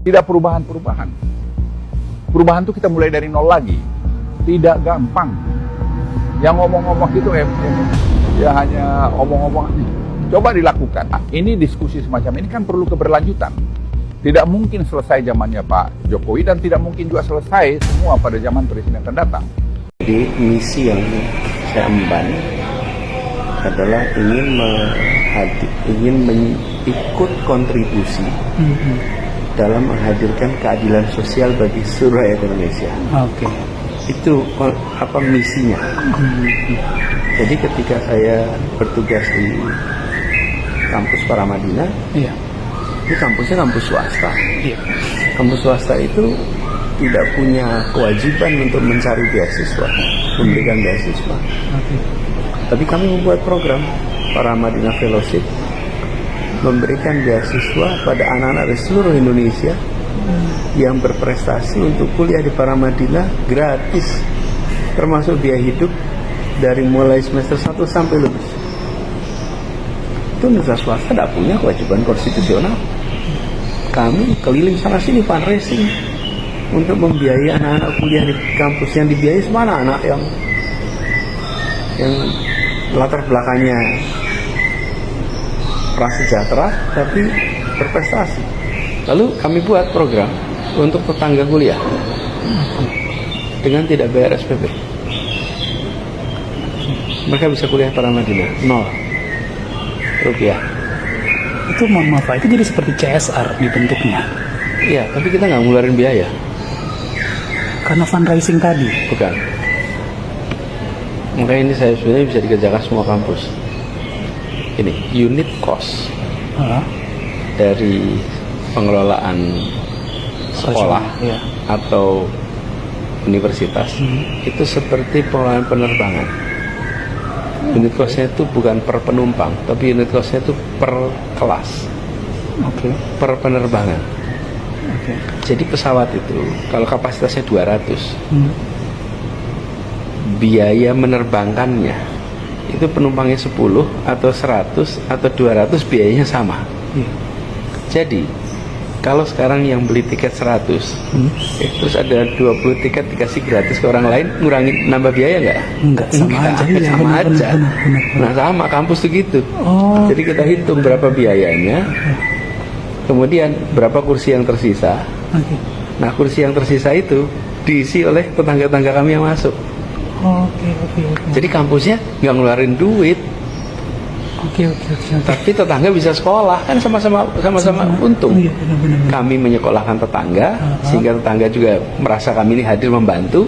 Tidak perubahan-perubahan. Perubahan itu kita mulai dari nol lagi. Tidak gampang. Yang ngomong-ngomong gitu ya hanya omong-omong aja. Coba dilakukan. Nah, ini diskusi semacam ini kan perlu keberlanjutan. Tidak mungkin selesai zamannya Pak Jokowi dan tidak mungkin juga selesai semua pada zaman presiden akan datang. Jadi misi yang saya emban adalah ingin ikut kontribusi dalam menghadirkan keadilan sosial bagi seluruh rakyat Indonesia. Oke. Itu apa misinya. Jadi ketika saya bertugas di kampus Paramadina, Iya. ini kampusnya kampus swasta. Iya. Kampus swasta itu tidak punya kewajiban untuk mencari beasiswa, memberikan beasiswa. Oke. Tapi kami membuat program Paramadina Fellowship, memberikan beasiswa pada anak-anak dari seluruh Indonesia yang berprestasi untuk kuliah di Paramadina gratis, termasuk biaya hidup dari mulai semester 1 sampai lulus. Itu universitas swasta tidak punya kewajiban konstitusional. Kami keliling sana sini fundraising untuk membiayai anak-anak kuliah di kampus. Yang dibiayai semua anak-anak yang latar belakangnya prasejahtera tapi berprestasi. Lalu kami buat program untuk tetangga kuliah dengan tidak bayar SPP. Mereka bisa kuliah Paramadina 0 rupiah. Itu maaf Pak, itu jadi seperti CSR dibentuknya. Iya, tapi kita nggak ngeluarin biaya. Karena fundraising tadi. Bukan. Makanya ini saya sebenarnya bisa dikerjakan semua kampus. Ini unit cost dari pengelolaan sekolah Iya. atau universitas itu seperti pengelolaan penerbangan. Unit costnya itu bukan per penumpang, tapi unit costnya itu per kelas, per penerbangan. Jadi pesawat itu kalau kapasitasnya 200, biaya menerbangkannya itu penumpangnya 10 atau 100 atau 200 biayanya sama. Jadi kalau sekarang yang beli tiket 100 terus ada 20 tiket dikasih gratis ke orang lain, ngurangin nambah biaya nggak? Enggak, sama aja. Iya, Sama aja. Benar. Nah sama kampus tuh gitu. Oh. Jadi kita hitung berapa biayanya, kemudian berapa kursi yang tersisa. Oke. Nah kursi yang tersisa itu diisi oleh tetangga-tetangga kami yang masuk. Oke. Jadi kampusnya nggak ngeluarin duit, Oke. tapi tetangga bisa sekolah, kan sama-sama untung. Iya, benar. Kami menyekolahkan tetangga, sehingga tetangga juga merasa kami ini hadir membantu.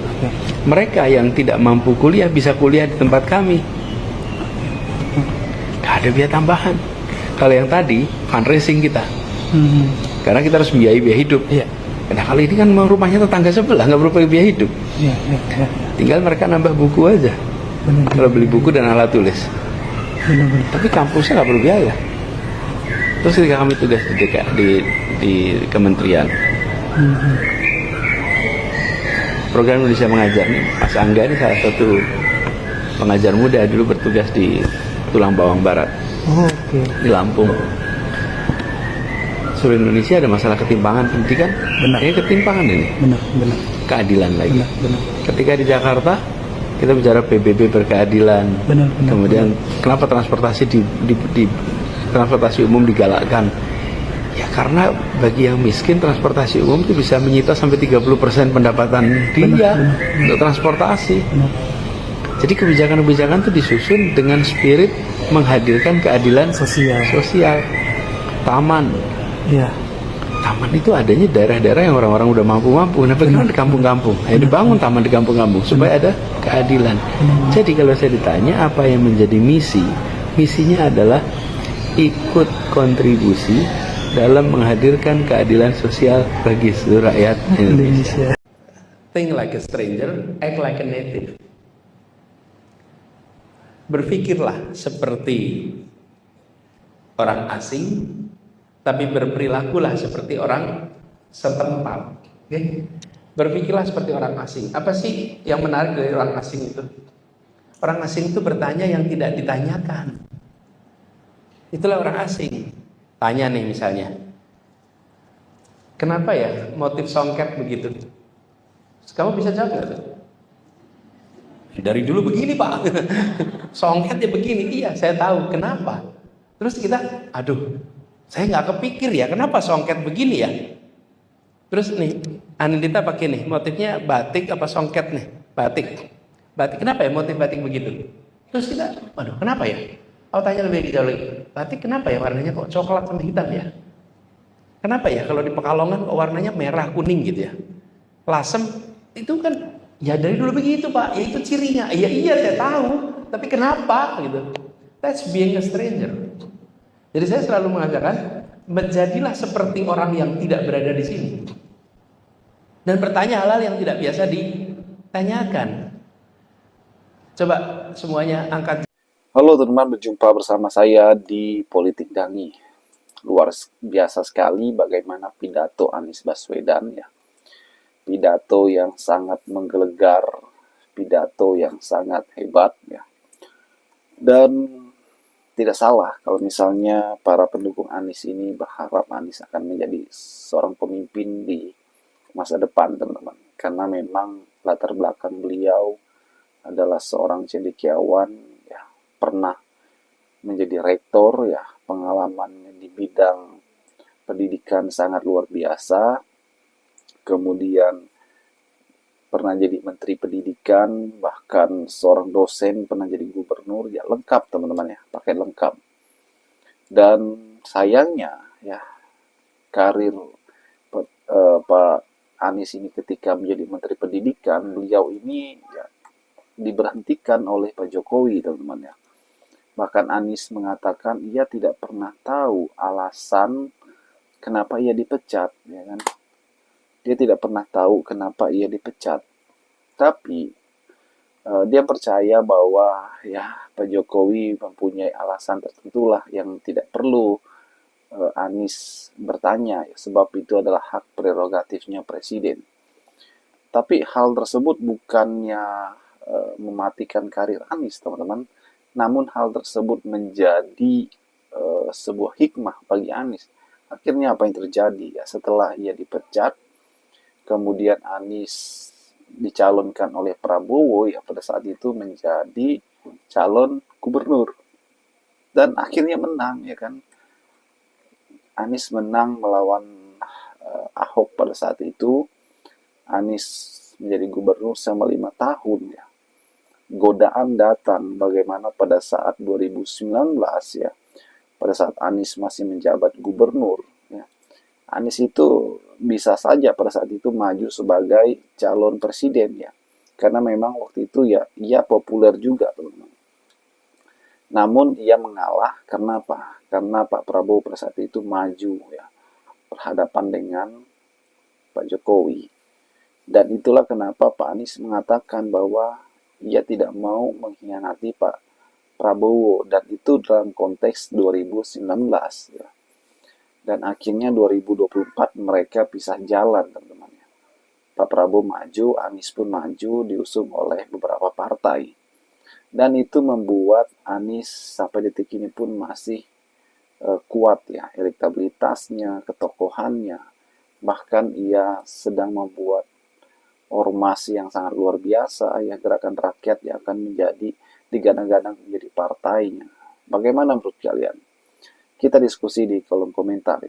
Mereka yang tidak mampu kuliah bisa kuliah di tempat kami. Gak ada biaya tambahan. Kalau yang tadi fundraising kita, karena kita harus biaya hidup. Iya. Nah kalau ini kan rumahnya tetangga sebelah, nggak perlu pakai biaya hidup. Iya. Tinggal mereka nambah buku aja. Benar. Kalau beli buku dan alat tulis. Benar. Tapi kampusnya nggak perlu biaya. Terus ketika kami tugas di kementerian, program Indonesia Mengajar nih, Mas Angga ini salah satu pengajar muda, dulu bertugas di Tulang Bawang Barat, Oke. di Lampung. Seluruh Indonesia ada masalah ketimpangan pendidikan. Benar. Ini ketimpangan ini. Benar. Keadilan lagi. Benar. Ketika di Jakarta kita bicara PBB berkeadilan. Benar. Kemudian kenapa transportasi transportasi umum digalakkan? Ya karena bagi yang miskin transportasi umum itu bisa menyita sampai 30% pendapatan dia untuk transportasi. Benar. Jadi kebijakan-kebijakan itu disusun dengan spirit menghadirkan keadilan sosial. Taman. Iya. Taman itu adanya daerah-daerah yang orang-orang udah mampu-mampu. Nah, bagaimana di kampung-kampung? Ya dibangun taman di kampung-kampung supaya ada keadilan. Jadi kalau saya ditanya apa yang menjadi misi, misinya adalah ikut kontribusi dalam menghadirkan keadilan sosial bagi seluruh rakyat Indonesia. Think like a stranger, act like a native. Berpikirlah seperti orang asing, tapi berperilakulah seperti orang setempat. Okay? Berpikirlah seperti orang asing. Apa sih yang menarik dari orang asing itu? Orang asing itu bertanya yang tidak ditanyakan. Itulah orang asing. Tanya nih misalnya, Kenapa ya motif songket begitu? Kamu bisa jawab nggak? Dari dulu begini Pak, songket ya begini. Iya, saya tahu. Kenapa? Terus kita, aduh, saya nggak kepikir ya, kenapa songket begini ya? Terus nih, Anindita pakai nih, motifnya batik apa songket nih? Batik. Batik, kenapa ya motif batik begitu? Terus kita, waduh, kenapa ya? Aku tanya lebih jauh lagi, batik kenapa ya warnanya kok coklat sama hitam ya? Kenapa ya kalau di Pekalongan kok warnanya merah kuning gitu ya? Lasem itu kan ya dari dulu begitu Pak, ya itu cirinya. Iya iya saya tahu, tapi kenapa gitu? That's being a stranger. Jadi saya selalu mengatakan menjadilah seperti orang yang tidak berada di sini dan bertanya hal-hal yang tidak biasa ditanyakan. Coba semuanya angkat. Halo teman-teman, berjumpa bersama saya di Politik Dangi. Luar biasa sekali bagaimana pidato Anies Baswedan ya. Pidato yang sangat menggelegar, pidato yang sangat hebat ya. Dan tidak salah kalau misalnya para pendukung Anies ini berharap Anies akan menjadi seorang pemimpin di masa depan, teman-teman. Karena memang latar belakang beliau adalah seorang cendekiawan ya, pernah menjadi rektor ya, pengalaman di bidang pendidikan sangat luar biasa. Kemudian pernah jadi menteri pendidikan, bahkan seorang dosen, pernah jadi gubernur, ya lengkap teman-teman ya, pakai lengkap. Dan sayangnya ya, karir Pak Anies ini ketika menjadi menteri pendidikan, beliau ini ya diberhentikan oleh Pak Jokowi, teman-teman ya. Bahkan Anies mengatakan ia tidak pernah tahu alasan kenapa ia dipecat, ya kan? Dia tidak pernah tahu kenapa ia dipecat. Tapi dia percaya bahwa ya Pak Jokowi mempunyai alasan tertentu lah yang tidak perlu Anies bertanya, ya, sebab itu adalah hak prerogatifnya presiden. Tapi hal tersebut bukannya mematikan karir Anies, teman-teman. Namun hal tersebut menjadi sebuah hikmah bagi Anies. Akhirnya apa yang terjadi? Ya, setelah ia dipecat, kemudian Anies dicalonkan oleh Prabowo ya pada saat itu menjadi calon gubernur. Dan akhirnya menang ya kan. Anies menang melawan Ahok pada saat itu. Anies menjadi gubernur selama 5 tahun ya. Godaan datang bagaimana pada saat 2019 ya. Pada saat Anies masih menjabat gubernur ya. Anies itu bisa saja pada saat itu maju sebagai calon presiden ya. Karena memang waktu itu ya ia populer juga, teman-teman. Namun ia mengalah karena apa? Karena Pak Prabowo pada saat itu maju ya, berhadapan dengan Pak Jokowi. Dan itulah kenapa Pak Anies mengatakan bahwa ia tidak mau mengkhianati Pak Prabowo, dan itu dalam konteks 2019 ya. Dan akhirnya 2024 mereka pisah jalan, teman-teman. Pak Prabowo maju, Anies pun maju, diusung oleh beberapa partai. Dan itu membuat Anies sampai detik ini pun masih kuat ya, elektabilitasnya, ketokohannya. Bahkan ia sedang membuat ormas yang sangat luar biasa ya, gerakan rakyat yang akan menjadi digadang-gadang menjadi partainya. Bagaimana menurut kalian? Kita diskusi di kolom komentar.